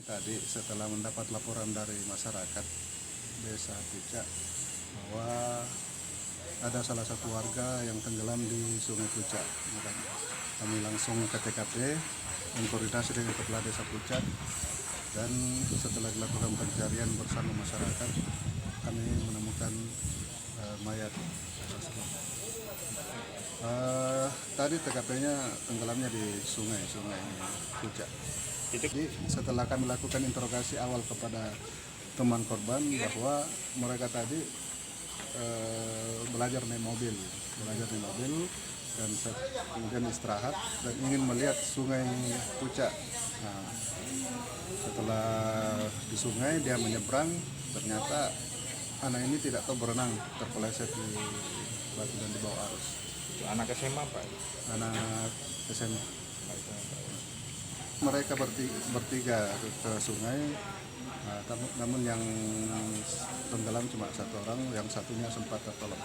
Tadi setelah mendapat laporan dari masyarakat Desa Pucak bahwa ada salah satu warga yang tenggelam di Sungai Pucak. Kami langsung ke TKP mengkoordinasi dengan Kepala Desa Pucak, dan setelah dilakukan pencarian bersama masyarakat kami menemukan mayat tersebut. Tadi TKP-nya tenggelamnya di sungai Pucak. Jadi setelah kami lakukan interogasi awal kepada teman korban bahwa mereka tadi belajar naik mobil dan kemudian istirahat dan ingin melihat sungai Pucak. Nah, setelah di sungai dia menyeberang, ternyata anak ini tidak tahu berenang, terpeleset di batu dan dibawa arus. Anak SMA Pak? Anak SMA. Mereka bertiga ke sungai, namun yang tenggelam cuma satu orang, yang satunya sempat tertolong.